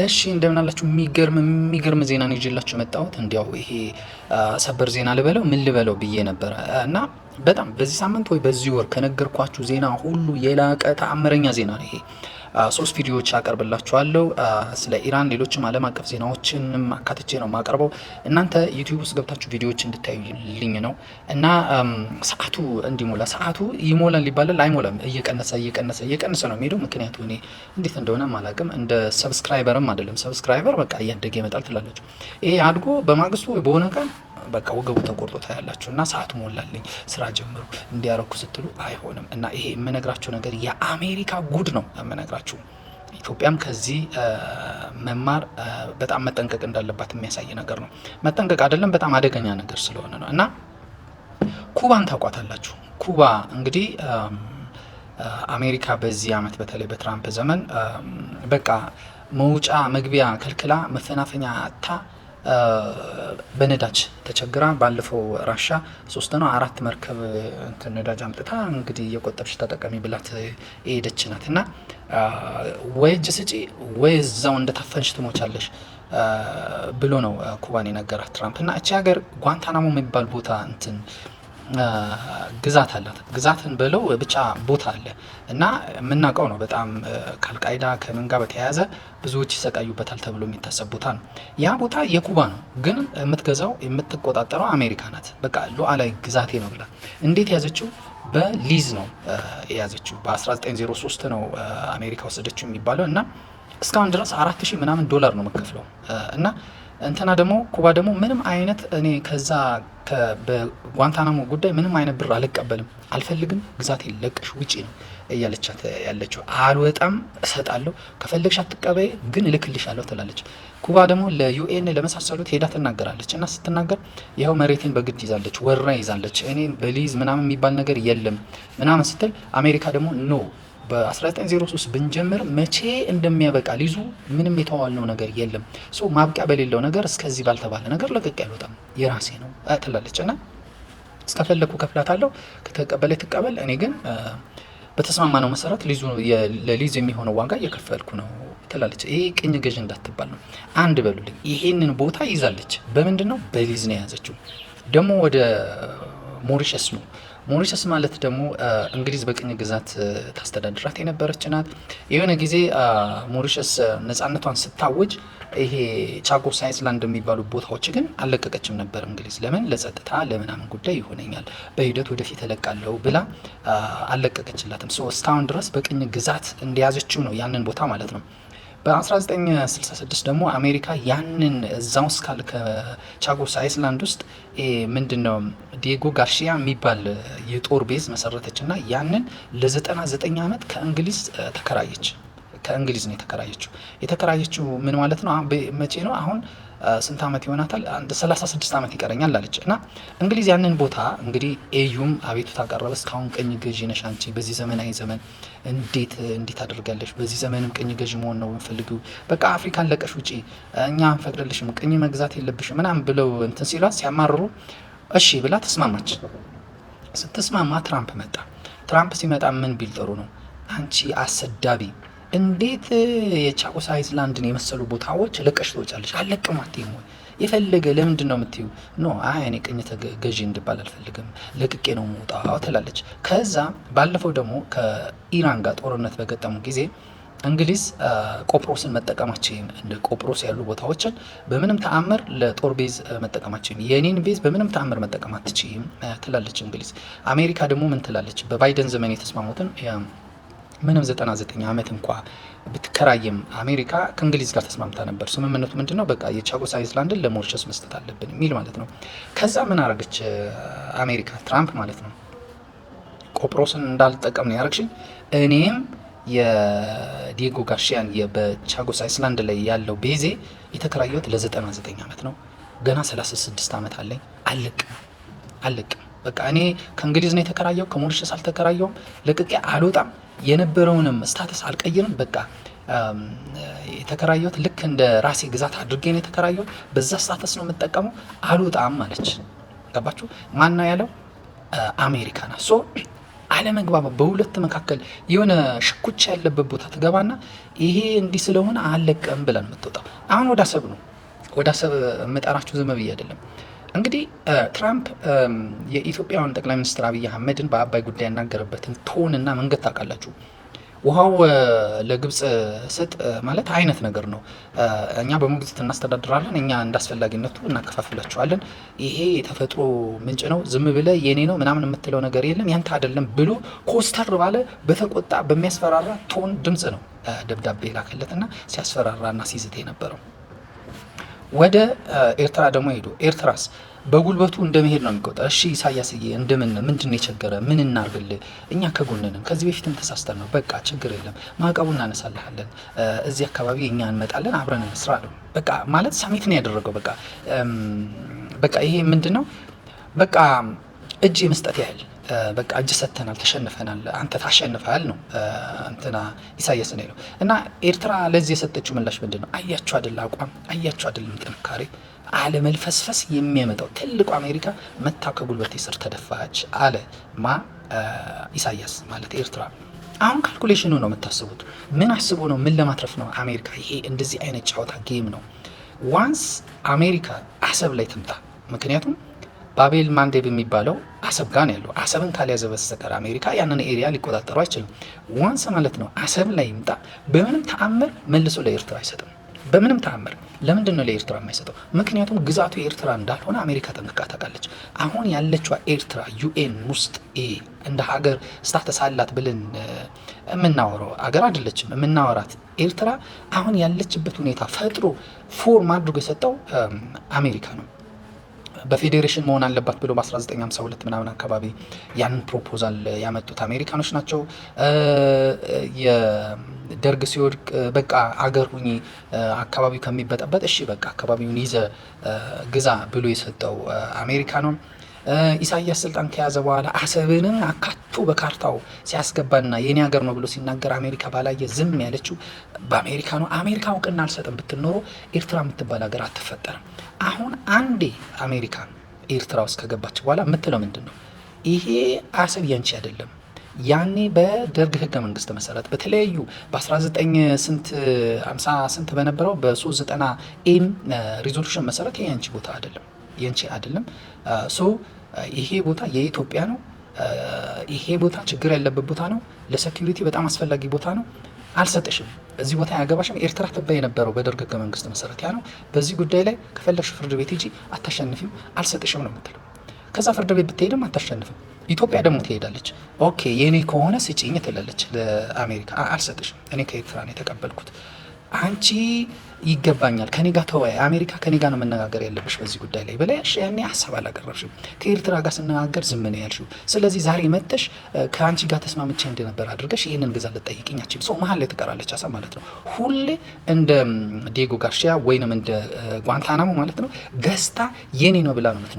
እሺ እንደምን አላችሁ? የሚገርም ዜና ነው ይዤላችሁ መጣሁት። እንዲያው ይሄ ሰበር ዜና ልበለው ምን ልበለው ብዬ ነበረ እና በጣም በዚህ ሳምንት ወይ በዚህ ወር ከነገርኳችሁ ዜና ሁሉ የላቀ ተአምረኛ ዜና ነው ይሄ። ሶስት ቪዲዮዎች አቀርብላችኋለሁ ስለ ኢራን፣ ሌሎችም ዓለም አቀፍ ዜናዎችንም አካትቼ ነው የማቀርበው። እናንተ ዩቲዩብ ውስጥ ገብታችሁ ቪዲዮዎች እንድታዩልኝ ነው እና ሰዓቱ እንዲሞላ ሰዓቱ ይሞላል ይባላል፣ አይሞላም። እየቀነሰ ነው የሚሄደው። ምክንያቱ እኔ እንዴት እንደሆነ አላውቅም። እንደ ሰብስክራይበርም አይደለም። ሰብስክራይበር በቃ እያደገ ይመጣል ትላለች። ይሄ አድጎ በማግስቱ ወይ በሆነ ቀን በቃ ወገቡ ተቆርጦ ታያላችሁ። እና ሰዓቱ ሞላልኝ ስራ ጀምሩ እንዲያረኩ ስትሉ አይሆንም። እና ይሄ የምነግራችሁ ነገር የአሜሪካ ጉድ ነው የምነግራችሁ። ኢትዮጵያም ከዚህ መማር በጣም መጠንቀቅ እንዳለባት የሚያሳይ ነገር ነው። መጠንቀቅ አይደለም በጣም አደገኛ ነገር ስለሆነ ነው። እና ኩባን ታውቋታላችሁ። ኩባ እንግዲህ አሜሪካ በዚህ አመት በተለይ በትራምፕ ዘመን በቃ መውጫ መግቢያ ከልክላ መፈናፈኛ አታ በነዳጅ ተቸግራ ባለፈው ራሻ 3 ነው 4 መርከብ ነዳጅ አምጥታ እንግዲህ እየቆጠብሽ ተጠቀሚ ብላት ሄደች ናት። እና ወይ እጅ ስጪ ወይ እዛው እንደታፈንሽ ትሞቻለሽ ብሎ ነው ኩባን የነገራት ትራምፕ። እና እቺ ሀገር ጓንታናሞ የሚባል ቦታ ግዛት አላት። ግዛትን ብለው ብቻ ቦታ አለ እና የምናውቀው ነው። በጣም ከአልቃይዳ ከምን ጋር በተያያዘ ብዙዎች ይሰቃዩበታል ተብሎ የሚታሰብ ቦታ ነው። ያ ቦታ የኩባ ነው፣ ግን የምትገዛው የምትቆጣጠረው አሜሪካ ናት። በቃ ሉዓላዊ ግዛቴ ነው ብላ እንዴት ያዘችው? በሊዝ ነው የያዘችው። በ1903 ነው አሜሪካ ወሰደችው የሚባለው እና እስካሁን ድረስ 4000 ምናምን ዶላር ነው መከፍለው እና እንትና ደግሞ ኩባ ደግሞ ምንም አይነት እኔ ከዛ በጓንታናሞ ጉዳይ ምንም አይነት ብር አልቀበልም፣ አልፈልግም፣ ግዛት ለቀሽ ውጪ ነው እያለቻት ያለችው። አልወጣም፣ እሰጣለሁ፣ ከፈለግሽ አትቀበይ፣ ግን እልክልሻለሁ ትላለች። ኩባ ደግሞ ለዩኤን ለመሳሰሉት ሄዳ ትናገራለች። እና ስትናገር ይኸው መሬቴን በግድ ይዛለች፣ ወራ ይዛለች፣ እኔ በሊዝ ምናምን የሚባል ነገር የለም ምናምን ስትል አሜሪካ ደግሞ ኖ በ1903 ብንጀምር መቼ እንደሚያበቃ ሊዙ ምንም የተዋልነው ነገር የለም። ማብቂያ በሌለው ነገር እስከዚህ ባልተባለ ነገር ለቀቅ ያልወጣም የራሴ ነው ትላለች። እና እስከፈለኩ ከፍላታለሁ፣ ከተቀበለ ትቀበል፣ እኔ ግን በተስማማነው መሰረት ሊዙ ለሊዝ የሚሆነው ዋጋ እየከፈልኩ ነው ትላለች። ይሄ ቅኝ ገዥ እንዳትባል ነው። አንድ በሉልኝ። ይሄንን ቦታ ይዛለች። በምንድን ነው? በሊዝ ነው የያዘችው። ደግሞ ወደ ሞሪሸስ ነው። ሞሪሸስ ማለት ደግሞ እንግሊዝ በቅኝ ግዛት ታስተዳድራት የነበረች ናት። የሆነ ጊዜ ሞሪሸስ ነጻነቷን ስታወጅ ይሄ ቻጎስ አይስላንድ የሚባሉ ቦታዎች ግን አልለቀቀችም ነበር እንግሊዝ። ለምን? ለጸጥታ ለምናምን ጉዳይ ይሆነኛል፣ በሂደት ወደፊት እለቃለሁ ብላ አልለቀቀችላትም። እስካሁን ድረስ በቅኝ ግዛት እንደያዘችው ነው ያንን ቦታ ማለት ነው። በ1966 ደግሞ አሜሪካ ያንን እዛው እስካል ከቻጎስ አይስላንድ ውስጥ ምንድነው ዲየጎ ጋርሺያ የሚባል የጦር ቤዝ መሰረተች እና ያንን ለ99 ዓመት ከእንግሊዝ ተከራየች። ከእንግሊዝ ነው የተከራየችው ምን ማለት ነው? መቼ ነው አሁን ስንት ዓመት ይሆናታል? 36 ዓመት ይቀረኛል አለች። እና እንግሊዝ ያንን ቦታ እንግዲህ ኤዩም አቤቱታ አቀረበ። እስካሁን ቅኝ ገዢ ነሽ አንቺ፣ በዚህ ዘመናዊ ዘመን እንዴት አድርጋለሽ? በዚህ ዘመንም ቅኝ ገዢ መሆን ነው የምፈልጊው፣ በቃ አፍሪካን ለቀሽ ውጪ፣ እኛ አንፈቅድልሽም፣ ቅኝ መግዛት የለብሽም ምናምን ብለው እንትን ሲሏት ሲያማርሩ እሺ ብላ ተስማማች። ስትስማማ ትራምፕ መጣ። ትራምፕ ሲመጣ ምን ቢል ጥሩ ነው? አንቺ አሰዳቢ እንዴት የቻጎስ አይስላንድን የመሰሉ ቦታዎች ለቀሽ ትወጫለሽ? አለቅም አትይም ወይ? የፈለገ ለምንድን ነው የምትዩ? ኖ አይ እኔ ቅኝ ገዢ እንድባል አልፈልግም፣ ለቅቄ ነው የምወጣው ትላለች። ከዛ ባለፈው ደግሞ ከኢራን ጋር ጦርነት በገጠሙ ጊዜ እንግሊዝ ቆጵሮስን መጠቀማችን እንደ ቆጵሮስ ያሉ ቦታዎችን በምንም ተአምር ለጦር ቤዝ መጠቀማችን፣ የኔን ቤዝ በምንም ተአምር መጠቀም አትችይም ትላለች እንግሊዝ። አሜሪካ ደግሞ ምን ትላለች? በባይደን ዘመን የተስማሙትን ምንም 99 ዓመት እንኳ ብትከራይም አሜሪካ ከእንግሊዝ ጋር ተስማምታ ነበር። ስምምነቱ ምንድነው? በቃ የቻጎስ አይስላንድን ለሞሪሸስ መስጠት አለብን የሚል ማለት ነው። ከዛ ምን አረገች አሜሪካ? ትራምፕ ማለት ነው ቆጵሮስን እንዳልጠቀም ነው ያረግሽኝ፣ እኔም የዲየጎ ጋርሺያን በቻጎስ አይስላንድ ላይ ያለው ቤዜ የተከራየሁት ለ99 ዓመት ነው። ገና 36 ዓመት አለኝ፣ አለቅም። በቃ እኔ ከእንግሊዝ ነው የተከራየው፣ ከሞሪሸስ አልተከራየውም፣ ለቅቄ አልወጣም፣ የነበረውንም ስታተስ አልቀይርም። በቃ የተከራየሁት ልክ እንደ ራሴ ግዛት አድርጌ ነው የተከራየው፣ በዛ ስታተስ ነው የምጠቀመው፣ አልወጣም ማለች። ገባችሁ? ማን ነው ያለው? አሜሪካ ናት። አለመግባባት በሁለት መካከል የሆነ ሽኩቻ ያለበት ቦታ ትገባና ይሄ እንዲህ ስለሆነ አለቀም ብለን የምትወጣው። አሁን ወደ አሰብ ነው። ወደ አሰብ የምጠራችሁ ዝም ብዬ አይደለም። እንግዲህ ትራምፕ የኢትዮጵያውን ጠቅላይ ሚኒስትር አብይ አህመድን በአባይ ጉዳይ ያናገረበትን ቶን እና መንገድ ታውቃላችሁ። ውሃው ለግብፅ ስጥ ማለት አይነት ነገር ነው። እኛ በሞግዚት እናስተዳድራለን፣ እኛ እንዳስፈላጊነቱ እናከፋፍላቸዋለን። ይሄ የተፈጥሮ ምንጭ ነው፣ ዝም ብለ የኔ ነው ምናምን የምትለው ነገር የለም፣ ያንተ አይደለም ብሎ ኮስተር ባለ በተቆጣ በሚያስፈራራ ቶን ድምፅ ነው ደብዳቤ ላከለትና ሲያስፈራራና ሲዝት የነበረው። ወደ ኤርትራ ደግሞ ሄዱ። ኤርትራስ በጉልበቱ እንደመሄድ ነው የሚቆጠር። እሺ ኢሳያስዬ እንደምን ምንድን የቸገረ ምን እናርግልህ? እኛ ከጎንንም ከዚህ በፊትም ተሳስተን ነው። በቃ ችግር የለም ማዕቀቡ እናነሳልሃለን፣ እዚህ አካባቢ እኛ እንመጣለን፣ አብረን እንስራ አለው። በቃ ማለት ሳሚት ነው ያደረገው። በቃ ይሄ ምንድን ነው? በቃ እጅ የመስጠት ያህል በቃ እጅ ሰጥተናል፣ ተሸንፈናል፣ አንተ ታሸንፈሃል ነው እንትና ኢሳያስ ነው እና ኤርትራ ለዚህ የሰጠችው ምላሽ ምንድን ነው? አያችሁ አይደል አቋም፣ አያችሁ አይደለም ጥንካሬ፣ አለመልፈስፈስ የሚያመጣው ትልቁ አሜሪካ መታ ከጉልበቴ ስር ተደፋች አለ ኢሳያስ ማለት ኤርትራ። አሁን ካልኩሌሽኑ ነው የምታስቡት። ምን አስቦ ነው? ምን ለማትረፍ ነው አሜሪካ? ይሄ እንደዚህ አይነት ጨዋታ ጌም ነው። ዋንስ አሜሪካ አሰብ ላይ ትምጣ፣ ምክንያቱም ባቤል ማንዴብ የሚባለው አሰብ ጋር ነው ያለው። አሰብን ካልያዘ በስተቀር አሜሪካ ያንን ኤሪያ ሊቆጣጠሩ አይችልም። ዋንስ ማለት ነው አሰብ ላይ ይምጣ፣ በምንም ተአምር መልሶ ለኤርትራ አይሰጥም። በምንም ተአምር። ለምንድን ነው ለኤርትራ የማይሰጠው? ምክንያቱም ግዛቱ የኤርትራ እንዳልሆነ አሜሪካ ጠንቅቃ ታውቃለች። አሁን ያለችዋ ኤርትራ ዩኤን ውስጥ እንደ ሀገር ስታተስ አላት ብለን የምናወራው አገር አይደለችም። የምናወራት ኤርትራ አሁን ያለችበት ሁኔታ ፈጥሮ ፎርም አድርጎ የሰጠው አሜሪካ ነው። በፌዴሬሽን መሆን አለባት ብሎ በ1952 ምናምን አካባቢ ያንን ፕሮፖዛል ያመጡት አሜሪካኖች ናቸው። የደርግ ሲወድቅ በቃ አገር ሁኚ አካባቢው ከሚበጠበጥ እሺ በቃ አካባቢውን ይዘ ግዛ ብሎ የሰጠው አሜሪካ ነው። ኢሳያስ ስልጣን ከያዘ በኋላ አሰብንም አካቶ በካርታው ሲያስገባና የኔ ሀገር ነው ብሎ ሲናገር አሜሪካ ባላየ ዝም ያለችው በአሜሪካ ነው። አሜሪካ እውቅና አልሰጥም ብትል ኖሮ ኤርትራ የምትባል ሀገር አትፈጠርም። አሁን አንዴ አሜሪካ ኤርትራ ውስጥ ከገባች በኋላ የምትለው ምንድን ነው? ይሄ አሰብ ያንቺ አይደለም። ያኔ በደርግ ህገ መንግስት መሰረት በተለያዩ በ1950 ስንት በነበረው በ390 ኤም ሪዞሉሽን መሰረት ይሄ ያንቺ ቦታ አይደለም፣ ያንቺ አይደለም። ይሄ ቦታ የኢትዮጵያ ነው። ይሄ ቦታ ችግር ያለበት ቦታ ነው። ለሴኩሪቲ በጣም አስፈላጊ ቦታ ነው። አልሰጥሽም፣ በዚህ ቦታ ያገባሽም። ኤርትራ ትባይ የነበረው በደርግ ህገ መንግስት መሰረት ያ ነው። በዚህ ጉዳይ ላይ ከፈለግሽ ፍርድ ቤት ሂጂ፣ አታሸንፊም፣ አልሰጥሽም ነው የምትለው። ከዛ ፍርድ ቤት ብትሄድም አታሸንፍም። ኢትዮጵያ ደግሞ ትሄዳለች። ኦኬ የኔ ከሆነ ስጪኝ ትላለች ለአሜሪካ። አልሰጥሽም፣ እኔ ከኤርትራ ነው የተቀበልኩት፣ አንቺ ይገባኛል፣ ከኔ ጋር ተወያይ፣ አሜሪካ ከኔ ጋር ነው መነጋገር ያለብሽ በዚህ ጉዳይ ላይ ብለሽ ያኔ ሀሳብ አላቀረብሽም። ከኤርትራ ጋር ስነጋገር ዝም ነው ያልሽው። ስለዚህ ዛሬ መጥተሽ ከአንቺ ጋር ተስማምቼ እንደነበር አድርገሽ ይህንን ግዛ ልጠይቅኝ አችልም። ሰው መሀል ላይ ትቀራለች ሀሳብ ማለት ነው። ሁሌ እንደ ዲየጎ ጋርሺያ ወይንም እንደ ጓንታናሞ ማለት ነው ገዝታ የኔ ነው ብላ ነው የምትኖረው።